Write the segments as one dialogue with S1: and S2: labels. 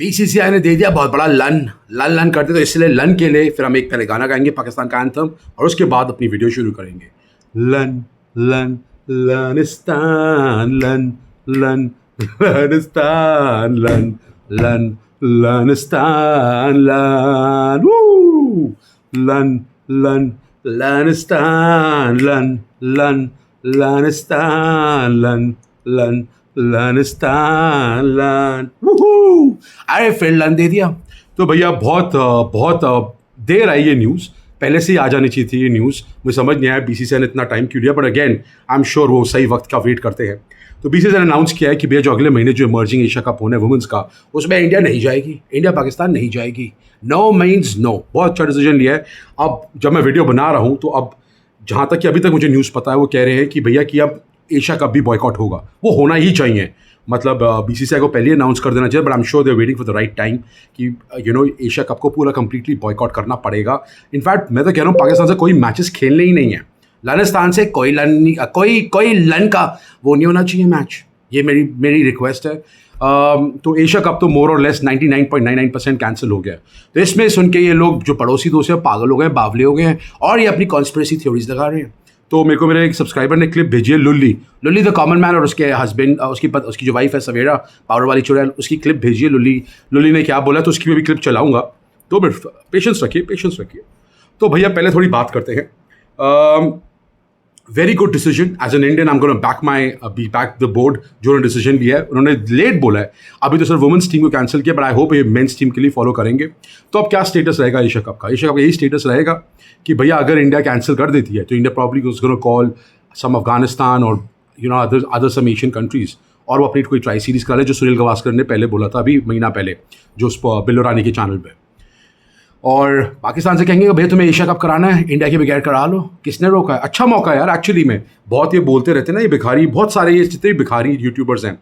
S1: BCCI ने दे दिया बहुत बड़ा लन लन लन करते, तो इसलिए लन के लिए फिर हम एक पहले गाना गाएंगे पाकिस्तान का एंथम और उसके बाद अपनी वीडियो शुरू करेंगे। लन लन लनिस्तान लन लन लनिस्तान लन लन लनिस्तान लन लन लन लनिस्तान लन लन लनिस्तान लन लन लनिस्तान लन। अरे फिर लन दे दिया तो भैया बहुत बहुत देर आई ये न्यूज़, पहले से ही आ जानी चाहिए थी ये न्यूज़। मुझे समझ नहीं आया बीसीसीआई ने इतना टाइम क्यों लिया, but again I am sure वो सही वक्त का वेट करते हैं। तो बीसीसीआई ने अनाउंस किया है कि भैया जो अगले महीने जो इमर्जिंग एशिया कप होना है वुमेंस का, उसमें इंडिया नहीं जाएगी, इंडिया पाकिस्तान नहीं जाएगी। नो मीन्स नो, बहुत अच्छा डिसीजन लिया है। अब जब मैं वीडियो बना रहा हूँ तो अब जहाँ तक कि अभी तक मुझे न्यूज़ पता है वो कह रहे हैं कि भैया कि अब एशिया कप भी बॉयकॉट होगा, वो होना ही चाहिए। मतलब बीसीसीआई को पहले अनाउंस कर देना चाहिए, but I am sure they are waiting for the right time कि एशिया कप को पूरा कंप्लीटली बॉयकॉट करना पड़ेगा। इनफैक्ट मैं तो कह रहा हूँ पाकिस्तान से कोई मैचेस खेलने ही नहीं है, लनिस्तान से कोई लन नहीं, कोई लन का वो नहीं होना चाहिए मैच, ये मेरी रिक्वेस्ट है। तो एशिया कप तो मोर और लेस 99.99% कैंसिल हो गया। तो इसमें सुन के ये लोग जो पड़ोसी दोस्त हैं पागल हो गए, बावले हो गए हैं और ये अपनी कॉन्स्पिरेसी थ्योरीज लगा रहे हैं। तो मेरे को मेरे एक सब्सक्राइबर ने क्लिप भेजी है, लुल्ली द कॉमन मैन और उसके हस्बैंड, उसकी जो वाइफ है सवेरा पावर वाली चुड़ैल, उसकी क्लिप भेजी है। लुल्ली ने क्या बोला तो उसकी भी क्लिप चलाऊंगा, 2 मिनट पेशेंस रखिए। तो भैया पहले थोड़ी बात करते हैं। Very good decision as an Indian, I am gonna back the board जो उन्होंने डिसीजन लिया है। उन्होंने लेट बोला है, अभी तो सिर्फ वुमेंस टीम को कैंसिल किया, बट आई होप ये मेंस टीम के लिए फॉलो करेंगे। तो अब क्या स्टेटस रहेगा एशिया कप का? एशिया कप का यही स्टेटस रहेगा कि भैया अगर इंडिया कैंसिल कर देती है तो India probably gonna call some Afghanistan और अदर सम एशियन कंट्रीज, और वो अपनी कोई ट्राई सीरीज करा ले, जो सुनील गावस्कर ने पहले बोला था अभी महीना पहले, जो उस बिल्लो रानी के चैनल पे। और पाकिस्तान से कहेंगे भैया तुम्हें एशिया कप कराना है, इंडिया के बगैर करा लो, किसने रोका है? अच्छा मौका है यार एक्चुअली में। बहुत ये बोलते रहते हैं ना ये भिखारी, बहुत सारे ये जितने भी भिखारी यूट्यूबर्स हैं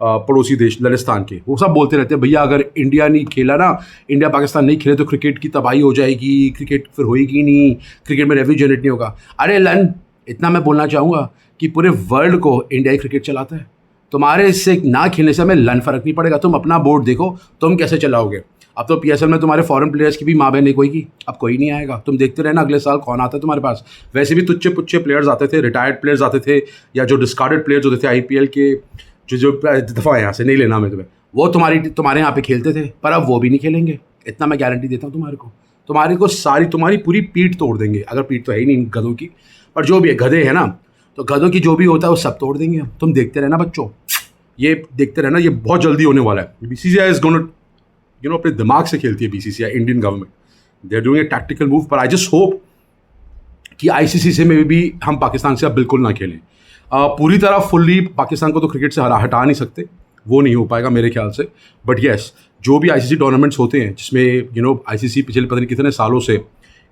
S1: पड़ोसी देश ललिस्तान के, वो सब बोलते रहते हैं भैया अगर इंडिया नहीं खेला ना, इंडिया पाकिस्तान नहीं खेले तो क्रिकेट की तबाही हो जाएगी, क्रिकेट फिर होएगी नहीं, क्रिकेट में रेवेन्यू जनरेट नहीं होगा। अरे लन, इतना मैं बोलना चाहूँगा कि पूरे वर्ल्ड को इंडिया ही क्रिकेट चलाता है, तुम्हारे इससे ना खेलने से हमें लन फर्क नहीं पड़ेगा। तुम अपना बोर्ड देखो, तुम कैसे चलाओगे? अब तो पीएसएल में तुम्हारे फॉरेन प्लेयर्स की भी माँ बहन नहीं कोई की, अब कोई नहीं आएगा। तुम देखते रहना अगले साल कौन आता है तुम्हारे पास। वैसे भी तुच्चे पुच्चे प्लेयर्स आते थे, रिटायर्ड प्लेयर्स आते थे, या जो डिस्कार्डेड प्लेयर्स होते थे आईपीएल के, जो दफ़ा यहाँ से नहीं लेना मैं तुम्हें, वो तुम्हारे यहाँ पे खेलते थे, पर अब वो भी नहीं खेलेंगे। इतना मैं गारंटी देता हूँ तुम्हारे को तुम्हारी पूरी पीठ तोड़ देंगे। अगर पीठ तो है ही नहीं गधों की, पर जो भी है गधे हैं ना, तो गधों की जो भी होता है वो सब तोड़ देंगे। तुम देखते रहना बच्चों, ये देखते रहना, ये बहुत जल्दी होने वाला है। बीसीसीआई इज गोना अपने दिमाग से खेलती है BCCI, Indian government, they are doing a tactical move. पर आई जस्ट होप कि आईसीसी से में भी हम पाकिस्तान से अब बिल्कुल ना खेलें पूरी तरह फुल्ली। पाकिस्तान को तो क्रिकेट से हटा नहीं सकते, वो नहीं हो पाएगा मेरे ख्याल से। बट येस, जो भी आईसीसी टूर्नामेंट्स होते हैं जिसमें आईसीसी पिछले पता नहीं कितने सालों से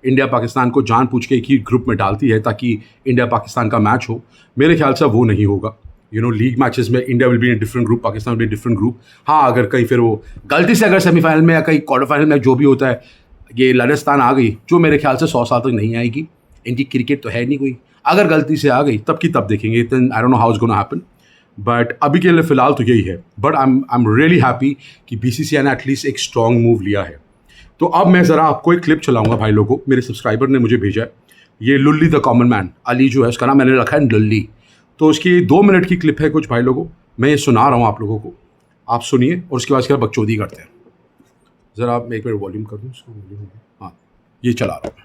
S1: इंडिया पाकिस्तान को जानबूझ के एक ही ग्रुप में डालती है ताकि इंडिया पाकिस्तान का मैच हो, मेरे ख्याल से वो नहीं होगा। लीग मैचेस में India will be in different group, Pakistan will be different group. हाँ, अगर कहीं फिर वो गलती से अगर सेमीफाइनल में या कहीं क्वार्टर फाइनल में जो भी होता है ये ललिस्तान आ गई, जो मेरे ख्याल से 100 साल तक नहीं आएगी, इनकी क्रिकेट तो है नहीं कोई, अगर गलती से आ गई तब की तब देखेंगे। I don't know how is gonna happen, but अभी के लिए फिलहाल तो यही है। But I am really happy कि बीसीसीआई ने एटलीस्ट एक स्ट्रॉन्ग मूव लिया है। तो अब मैं ज़रा आपको एक क्लिप चलाऊंगा भाई लोगों, मेरे सब्सक्राइबर ने मुझे भेजा है। ये लुल्ली द कॉमन मैन, अली जो है उसका नाम मैंने रखा है लुल्ली। तो उसकी 2 मिनट की क्लिप है कुछ भाई लोगों, मैं ये सुना रहा हूँ आप लोगों को, आप सुनिए और उसके बाद बकचोदी करते हैं। ज़रा आप एक मिनट वॉल्यूम कर दूँ उसको, वॉल्यूम। हाँ, ये चला रहा हूँ।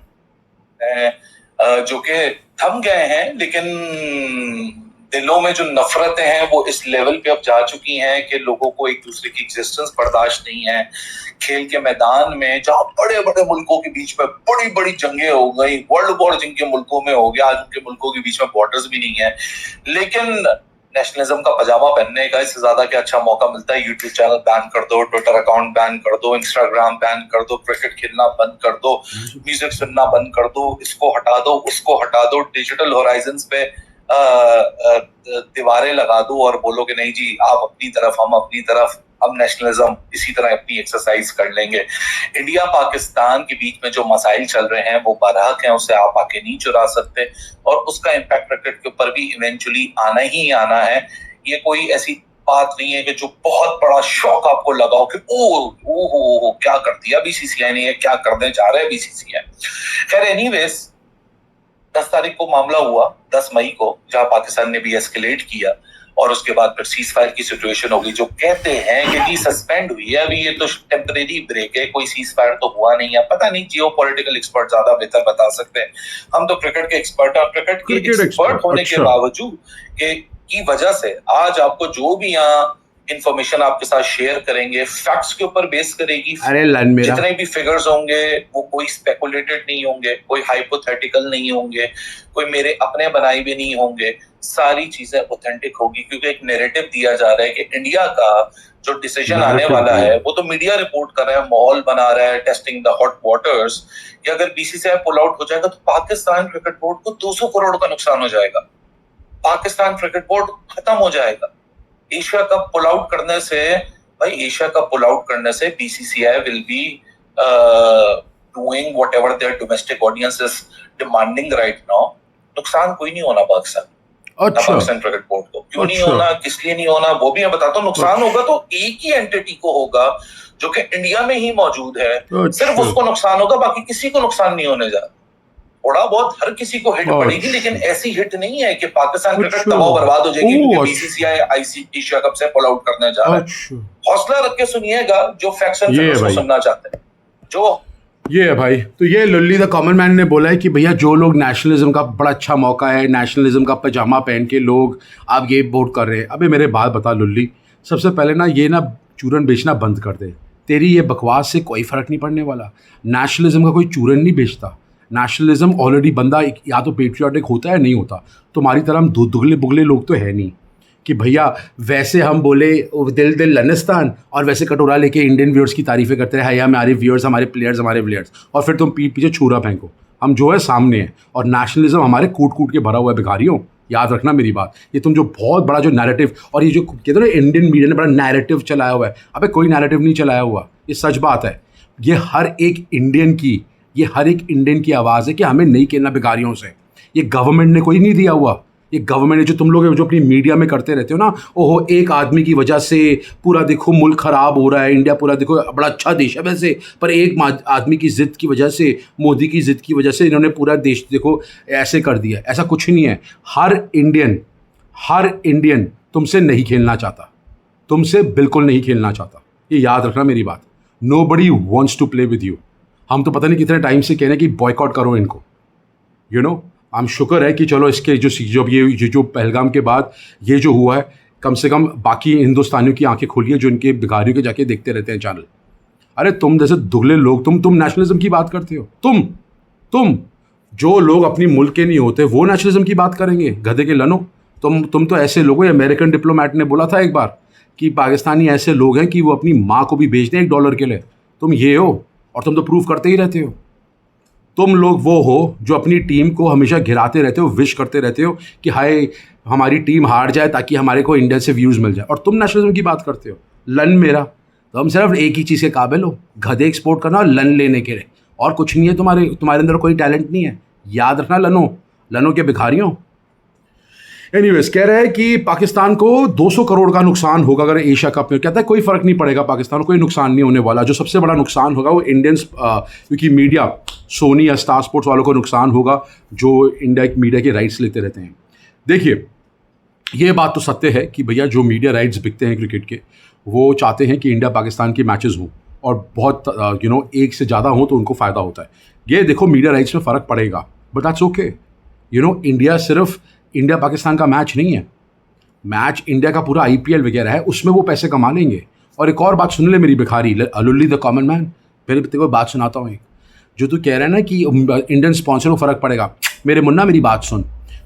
S2: जो कि थम गए हैं, लेकिन दिलों में जो नफरतें हैं वो इस लेवल पे अब जा चुकी हैं कि लोगों को एक दूसरे की एग्जिस्टेंस बर्दाश्त नहीं है। खेल के मैदान में जहाँ बड़े बड़े मुल्कों के बीच में बड़ी बड़ी जंगें हो गई, वर्ल्ड वॉर जिनके मुल्कों में हो गया, आज उनके मुल्कों के बीच में बॉर्डर्स भी नहीं है, लेकिन नेशनलिज्म का पजामा पहनने का इससे ज्यादा क्या अच्छा मौका मिलता है? यूट्यूब चैनल बैन कर दो, ट्विटर अकाउंट बैन कर दो, इंस्टाग्राम बैन कर दो, क्रिकेट खेलना बंद कर दो, म्यूजिक सुनना बंद कर दो, इसको हटा दो, उसको हटा दो, डिजिटल होराइजन्स पे दीवारें लगा दो और बोलो कि नहीं जी आप अपनी तरफ, हम अपनी तरफ, हम नेशनलिज्म इसी तरह अपनी एक्सरसाइज कर लेंगे। इंडिया पाकिस्तान के बीच में जो मसाइल चल रहे हैं वो बरहक हैं, उससे आप आके नहीं चुरा सकते और उसका इम्पैक्ट क्रिकेट के ऊपर भी इवेंचुअली आना ही आना है। ये कोई ऐसी बात नहीं है कि जो बहुत बड़ा शॉक आपको लगा हो कि ओ क्या कर दिया बीसीसीआई ने, क्या करने जा रहा है बीसीसीआई। खैर एनीवेज 10 तारीख को मामला हुआ, 10 मई को, जहां पाकिस्तान ने भी एस्केलेट किया और उसके बाद फिर सीज फायर की सिचुएशन होगी। जो कहते हैं कि जी सस्पेंड हुई है, अभी ये तो टेम्परेरी ब्रेक है, कोई सीज फायर तो हुआ नहीं है। पता नहीं, जियो पॉलिटिकल एक्सपर्ट ज्यादा बेहतर बता सकते हैं, हम तो क्रिकेट के एक्सपर्ट हैं। क्रिकेट के एक्सपर्ट होने के बावजूद की वजह से आज आपको जो भी यहाँ इंफॉर्मेशन आपके साथ शेयर करेंगे, फैक्ट्स के ऊपर बेस करेगी।
S1: अरे
S2: जितने भी फिगर्स होंगे वो कोई स्पेकुलेटेड नहीं होंगे, कोई हाइपोथेटिकल नहीं होंगे, कोई मेरे अपने बनाए भी नहीं होंगे, सारी चीजें ऑथेंटिक होगी। क्योंकि एक नैरेटिव दिया जा रहा है कि इंडिया का जो डिसीजन आने वाला है वो तो मीडिया रिपोर्ट कर रहा है, माहौल बना रहा है, टेस्टिंग द हॉट वाटर्स, कि अगर बीसीसीआई पुल आउट हो जाएगा तो पाकिस्तान क्रिकेट बोर्ड को 200 करोड़ का नुकसान हो जाएगा, पाकिस्तान क्रिकेट बोर्ड खत्म हो जाएगा। एशिया कप पुल आउट करने से, भाई एशिया कप पुल आउट करने से BCCI will be doing whatever there domestic audience is demanding right now. नुकसान कोई नहीं होना पाकिस्तान, पाकिस्तान क्रिकेट बोर्ड को। क्यों नहीं होना, किस लिए नहीं होना, वो भी मैं बताता हूँ। नुकसान होगा तो एक ही एंटिटी को होगा जो कि इंडिया में ही मौजूद है, सिर्फ उसको नुकसान होगा, बाकी किसी को नुकसान नहीं होने जा रहा। थोड़ा बहुत हर किसी को हिट पड़ेगी, लेकिन ऐसी हिट नहीं है कि पाकिस्तान क्रिकेट तबाह बर्बाद हो जाएगी क्योंकि बीसीसीआई आईसीसी एशिया कप से पुल आउट करने जा रहा है। हौसला रख के सुनिएगा जो फैक्ट्स एंड फिगर्स को सुनना चाहते हैं। जो
S1: ये है भाई, तो ये लुल्ली द कॉमन मैन ने बोला है कि भैया जो लोग नेशनलिज्म का बड़ा अच्छा मौका है, नेशनलिज्म का पजामा पहन के लोग आप ये वोट कर रहे हैं। अबे मेरे बात बता लुल्ली, सबसे पहले ना ये ना चूरन बेचना बंद कर दे। तेरी ये बकवास से कोई फ़र्क नहीं पड़ने वाला। नेशनलिज्म का कोई चूरन नहीं बेचता। नेशनलिज्म ऑलरेडी बंदा या तो पेट्रियाटिक होता है, नहीं होता। तुम्हारी तरह हम दुगले बुगले लोग तो है नहीं कि भैया वैसे हम बोले दिल लनिस्तान और वैसे कटोरा लेके इंडियन व्यूअर्स की तारीफ़ें करते रहे, हमारे व्यूअर्स, हमारे प्लेयर्स, और फिर तुम पीठ पीछे छुरा फेंको। हम जो है सामने हैं, और नेशनलिज्म हमारे कूट कूट के भरा हुआ है भिखारियों। याद रखना मेरी बात। ये तुम जो बहुत बड़ा जो नैरेटिव, और ये जो कहते हैं ना इंडियन मीडिया ने बड़ा नैरेटिव चलाया हुआ है, अबे कोई नैरेटिव नहीं चलाया हुआ, ये सच बात है। ये हर एक इंडियन की आवाज़ है कि हमें नहीं खेलना भिखारियों से। ये गवर्नमेंट ने कोई नहीं दिया हुआ। ये गवर्नमेंट ने, जो तुम लोग जो अपनी मीडिया में करते रहते हो ना, ओहो एक आदमी की वजह से पूरा देखो मुल्क ख़राब हो रहा है, इंडिया पूरा देखो बड़ा अच्छा देश है वैसे, पर एक आदमी की ज़िद की वजह से, मोदी की ज़िद की वजह से इन्होंने पूरा देश देखो ऐसे कर दिया। ऐसा कुछ नहीं है। हर इंडियन तुमसे नहीं खेलना चाहता, तुमसे बिल्कुल नहीं खेलना चाहता। ये याद रखना मेरी बात। Nobody wants to play with you. हम तो पता नहीं कितने टाइम से कह रहे हैं कि बॉयकॉट करो इनको, यू नो। हम शुक्र है कि चलो इसके जो पहलगाम के बाद ये जो हुआ है, कम से कम बाकी हिंदुस्तानियों की आंखें खोली है जो इनके भिखारियों के जाके देखते रहते हैं चैनल। अरे तुम जैसे दुगले लोग, तुम नेशनलिज्म की बात करते हो। तुम जो लोग अपनी मुल्क के नहीं होते वो नेशनलिज्म की बात करेंगे, गधे के लनो। तुम तो ऐसे लोग हो। अमेरिकन डिप्लोमेट ने बोला था एक बार कि पाकिस्तानी ऐसे लोग हैं कि वो अपनी माँ को भी बेच दें $1 के लिए। तुम ये हो, और तुम तो प्रूव करते ही रहते हो। तुम लोग वो हो जो अपनी टीम को हमेशा गिराते रहते हो, विश करते रहते हो कि हाय हमारी टीम हार जाए ताकि हमारे को इंडिया से व्यूज़ मिल जाए, और तुम नेशनलिज्म की बात करते हो। लन मेरा, तो हम सिर्फ एक ही चीज़ के काबिल हो, गधे एक्सपोर्ट करना और लन लेने के लिए, और कुछ नहीं है। तुम्हारे अंदर कोई टैलेंट नहीं है, याद रखना लनो के भिखारियों। एनीवेज, कह रहे हैं कि पाकिस्तान को 200 करोड़ का नुकसान होगा अगर एशिया कप में। कहता है कोई फ़र्क नहीं पड़ेगा, पाकिस्तान को कोई नुकसान नहीं होने वाला। जो सबसे बड़ा नुकसान होगा वो इंडियंस, क्योंकि मीडिया, सोनी या स्टार स्पोर्ट्स वालों को नुकसान होगा जो इंडिया मीडिया के राइट्स लेते रहते हैं। देखिए, ये बात तो सत्य है कि भैया जो मीडिया राइट्स बिकते हैं क्रिकेट के, वो चाहते हैं कि इंडिया पाकिस्तान के मैचेस हों, और बहुत एक से ज़्यादा हो तो उनको फ़ायदा होता है। ये देखो मीडिया राइट्स में फ़र्क पड़ेगा, बट दैट्स ओके। इंडिया सिर्फ इंडिया पाकिस्तान का मैच नहीं है, मैच इंडिया का पूरा IPL वगैरह है, उसमें वो पैसे कमा लेंगे। और एक और बात सुन ले मेरी भिखारी, लुल्ली द कॉमन मैन, मेरे तेरे को बात सुनाता हूँ एक। जो तू कह रहा है ना कि इंडियन स्पॉन्सर को फ़र्क पड़ेगा, मेरे मुन्ना मेरी बात सुन।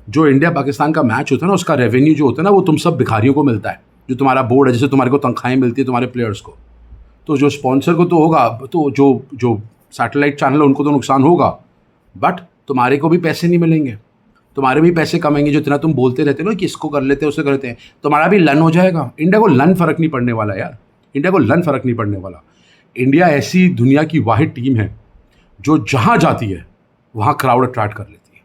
S1: जो इंडिया पाकिस्तान का मैच होता है ना, उसका रेवेन्यू जो होता है ना, वो तुम सब भिखारियों को मिलता है। जो तुम्हारा बोर्ड है, जैसे तुम्हारे को तनख्वाहें मिलती है तुम्हारे प्लेयर्स को, तो जो स्पॉन्सर को तो होगा, तो जो सैटेलाइट चैनल है उनको तो नुकसान होगा, बट तुम्हारे को भी पैसे नहीं मिलेंगे। तुम्हारे भी पैसे कमेंगे, जो इतना तुम बोलते रहते हो ना कि इसको कर लेते हैं उससे करते हैं, तुम्हारा भी लन हो जाएगा। इंडिया को लन फ़र्क नहीं पड़ने वाला यार, इंडिया को लन फ़र्क नहीं पड़ने वाला। इंडिया ऐसी दुनिया की वाहिद टीम है जो जहाँ जाती है वहाँ क्राउड अट्रैक्ट कर लेती है।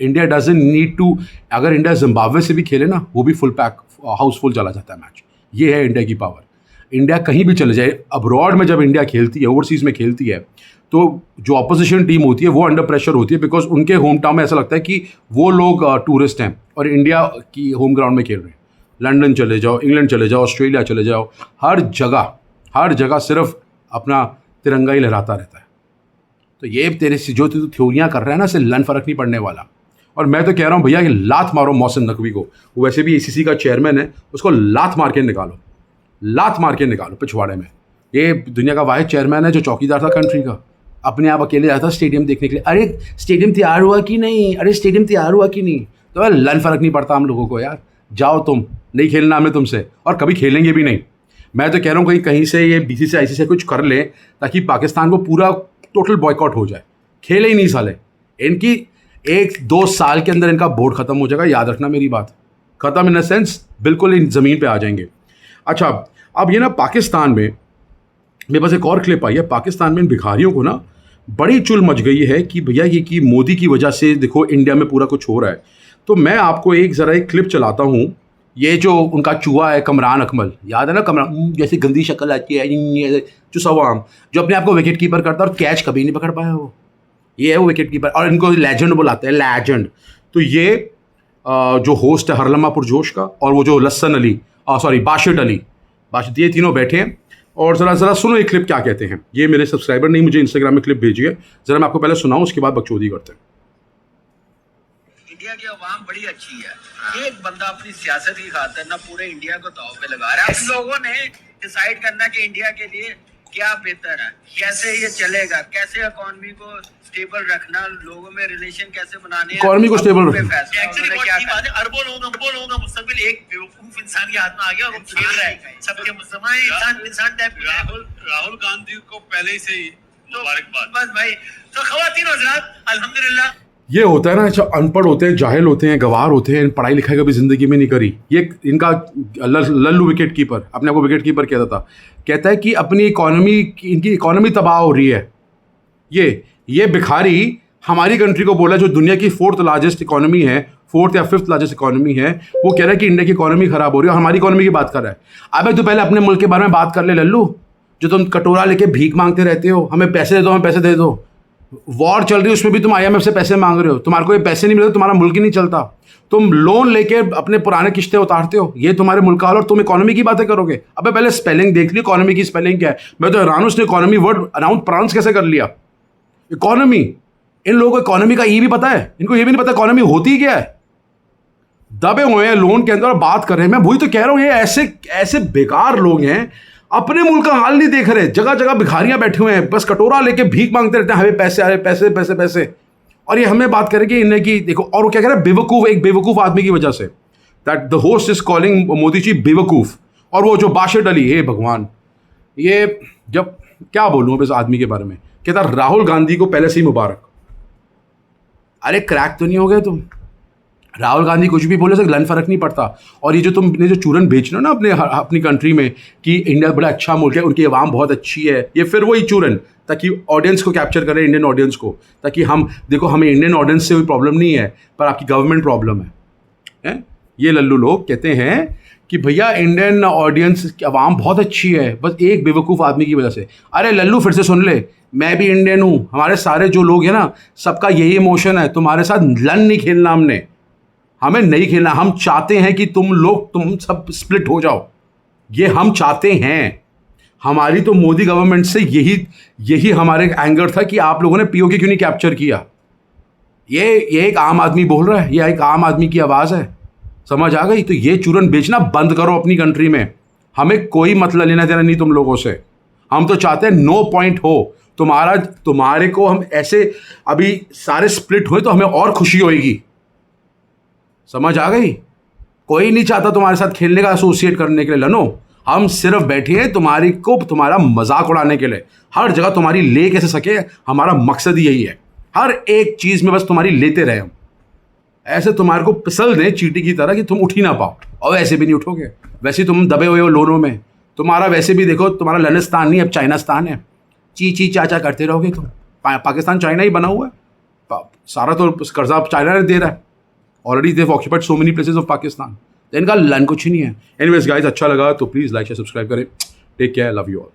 S1: इंडिया डजंट नीड टू, अगर इंडिया जिम्बाब्वे से भी खेले ना, वो भी फुल पैक हाउसफुल चला जाता है मैच। ये है इंडिया की पावर। इंडिया कहीं भी चले जाए, अब्रॉड में जब इंडिया खेलती है, ओवरसीज़ में खेलती है, तो जो अपोजिशन टीम होती है वो अंडर प्रेशर होती है, बिकॉज उनके होम टाउन में ऐसा लगता है कि वो लोग टूरिस्ट हैं और इंडिया की होम ग्राउंड में खेल रहे हैं। लंदन चले जाओ, इंग्लैंड चले जाओ, ऑस्ट्रेलिया चले जाओ, हर जगह सिर्फ अपना तिरंगा ही लहराता रहता है। तो ये तेरे से जो तू थ्योरियाँ कर रहा है ना, इससे लन फर्क नहीं पड़ने वाला। और मैं तो कह रहा हूँ भैया कि लात मारो मोहसिन नकवी को, वो वैसे भी ACC का चेयरमैन है, उसको लात मार के निकालो पिछवाड़े में। ये दुनिया का वाहिद चेयरमैन है जो चौकीदार था कंट्री का, अपने आप अकेले जाता स्टेडियम देखने के लिए। अरे स्टेडियम तैयार हुआ कि नहीं, तो लन फर्क नहीं पड़ता हम लोगों को यार। जाओ, तुम नहीं खेलना हमें तुमसे, और कभी खेलेंगे भी नहीं। मैं तो कह रहा हूँ कहीं से ये BCCI ICC कुछ कर ले ताकि पाकिस्तान को पूरा टोटल बॉयकॉट हो जाए, खेले ही नहीं साले। इनकी 1-2 साल के अंदर इनका बोर्ड ख़त्म हो जाएगा, याद रखना मेरी बात। ख़त्म इन द सेंस बिल्कुल इन ज़मीन पे आ जाएंगे। अच्छा, अब ये ना पाकिस्तान में मेरे पास एक और क्लिप आई है। पाकिस्तान में इन भिखारियों को ना बड़ी चुल मच गई है कि भैया ये कि मोदी की वजह से देखो इंडिया में पूरा कुछ हो रहा है। तो मैं आपको ज़रा एक क्लिप चलाता हूँ। ये जो उनका चूहा है कमरान अकमल, याद है ना, कमरान जैसे गंदी शक्ल आती है, चुसवाम, जो अपने आप को विकेट कीपर करता है और कैच कभी नहीं पकड़ पाया वो। ये है वो विकेट कीपर, और इनको लेजेंड बुलाते हैं, लेजेंड। तो ये जो होस्ट है हरलमा पुरजोश का, और वो जो लसन अली, बाशिद अली, ये तीनों बैठे हैं। और ज़रा सुनो ये क्लिप क्या कहते हैं। ये मेरे सब्सक्राइबर ने मुझे इंस्टाग्राम में क्लिप भेजी है, ज़रा मैं आपको पहले सुनाऊँ, उसके बाद बकचोदी करते हैं।
S3: इंडिया की आवाम बड़ी अच्छी है। एक बंदा अपनी सियासत की खातिर ना पूरे इंडिया को दांव पे लगा रहा है। हम लोगों ने डिसाइड करना कि इंडिया के लिए क्या बेहतर है, कैसे ये चलेगा, कैसे इकोनॉमी को स्टेबल रखना, लोगों में रिलेशन कैसे बनाने हैं,
S1: इकोनॉमी को स्टेबल
S3: रखना।
S4: एक्चुअली अरबों लोगों का मुस्तकबिल एक बेवकूफ इंसान के हाथ में आ गया और वो खेल रहा है सबके मुसलमान इंसान टाइप। राहुल गांधी को पहले ही से मुबारकबाद। बस भाई, तो खवातीन हज़रात, अल्हम्दुलिल्लाह।
S1: ये होता है ना, अच्छा, अनपढ़ होते हैं, जाहिल होते हैं, गवार होते हैं, पढ़ाई लिखाई कभी ज़िंदगी में नहीं करी। ये इनका लल्लू विकेट कीपर, अपने आप को विकेट कीपर कहता है कि अपनी इनकी इकॉनमी तबाह हो रही है। ये भिखारी हमारी कंट्री को बोला, जो दुनिया की 4th लार्जेस्ट इकॉनमी है, 4th या 5th लार्जेस्ट इकॉनमी है, वो कह रहा है कि इंडिया की इकॉनमी ख़राब हो रही है और हमारी इकॉनमी की बात कर रहा है। अबे तो पहले अपने मुल्क के बारे में बात कर ले लल्लू, जो तुम कटोरा लेके भीख मांगते रहते हो, हमें पैसे दे दो। वॉर चल रही है, उसमें भी तुम IMF से पैसे मांग रहे हो, तुम्हारे को ये पैसे नहीं मिलते, तुम्हारा मुल्क ही नहीं चलता। तुम लोन लेके अपने पुराने किश्तें उतारते हो, ये तुम्हारे मुल्क का हाल, और तुम इकोनॉमी की बातें करोगे। अबे पहले स्पेलिंग देख ली, इकोनॉमी की स्पेलिंग क्या है। मैं तो हैरान हूं, उसने इकोनॉमी वर्ड प्रोनाउंस कैसे कर लिया। इकोनॉमी, इन लोगों को इकोनॉमी का ये भी पता है, इनको ये भी नहीं पता इकोनॉमी होती क्या है। दबे हुए हैं लोन के अंदर और बात कर रहे हैं। मैं वही तो कह रहा हूँ, ये ऐसे बेकार लोग हैं, अपने मुल्क का हाल नहीं देख रहे। जगह जगह भिखारियां बैठे हुए हैं, बस कटोरा लेके भीख मांगते रहते हैं, हमें पैसे आ रहे, पैसे। और ये हमें बात करेंगे इन्हें कि देखो, और वो क्या कह रहे हैं, एक बेवकूफ़ आदमी की वजह से, that the host is calling Modi ji बेवकूफ़। और वो जो बाशिद अली, हे भगवान, ये जब क्या बोलूँ अब इस आदमी के बारे में, कहता राहुल गांधी को पहले से ही मुबारक। अरे क्रैक तो नहीं हो गए तुम? राहुल गांधी कुछ भी बोले, से लन फर्क नहीं पड़ता। और ये जो तुमने जो चूरन बेच रहे हो ना अपनी कंट्री में कि इंडिया बड़ा अच्छा मुल्क है, उनकी आवाम बहुत अच्छी है, ये फिर वही चूरन, ताकि ऑडियंस को कैप्चर करें, इंडियन ऑडियंस को, ताकि हम देखो हमें इंडियन ऑडियंस से कोई प्रॉब्लम नहीं है, पर आपकी गवर्नमेंट प्रॉब्लम है। ये लल्लू लोग कहते हैं कि भैया इंडियन ऑडियंस की आवाम बहुत अच्छी है, बस एक बेवकूफ़ आदमी की वजह से। अरे लल्लू फिर से सुन ले, मैं भी इंडियन हूँ, हमारे सारे जो लोग हैं ना, सबका यही इमोशन है। तुम्हारे साथ लन नहीं खेलना, हमें नहीं खेलना। हम चाहते हैं कि तुम सब स्प्लिट हो जाओ, ये हम चाहते हैं। हमारी तो मोदी गवर्नमेंट से यही हमारे एंगर था कि आप लोगों ने POK क्यों नहीं कैप्चर किया। ये एक आम आदमी बोल रहा है, ये एक आम आदमी की आवाज़ है, समझ आ गई? तो ये चूरन बेचना बंद करो अपनी कंट्री में, हमें कोई मतलब लेना देना नहीं तुम लोगों से। हम तो चाहते हैं नो पॉइंट हो तुम्हारे को। हम ऐसे अभी सारे स्प्लिट हुए तो हमें और खुशी होएगी, समझ आ गई? कोई नहीं चाहता तुम्हारे साथ खेलने का, एसोसिएट करने के लिए। लनो, हम सिर्फ बैठे हैं तुम्हारा मजाक उड़ाने के लिए। हर जगह तुम्हारी ले कैसे सके, हमारा मकसद ही यही है। हर एक चीज़ में बस तुम्हारी लेते रहे हम, ऐसे तुम्हारे को पिसल दें चींटी की तरह कि तुम उठ ही ना पाओ। और वैसे भी नहीं उठोगे, वैसे तुम दबे हुए हो लोनों में। तुम्हारा वैसे भी देखो, तुम्हारा लनिस्तान नहीं अब चाइनास्तान है। ची चाचा करते रहोगे तुम। पाकिस्तान चाइना ही बना हुआ है, सारा तो कर्जा चाइना ने दे रहा है। Already they've occupied so many places of Pakistan. इनका लन कुछ नहीं है। एनीवेज गाइस, अच्छा लगा तो प्लीज़ लाइक शेयर सब्सक्राइब करें। Take care, love you all.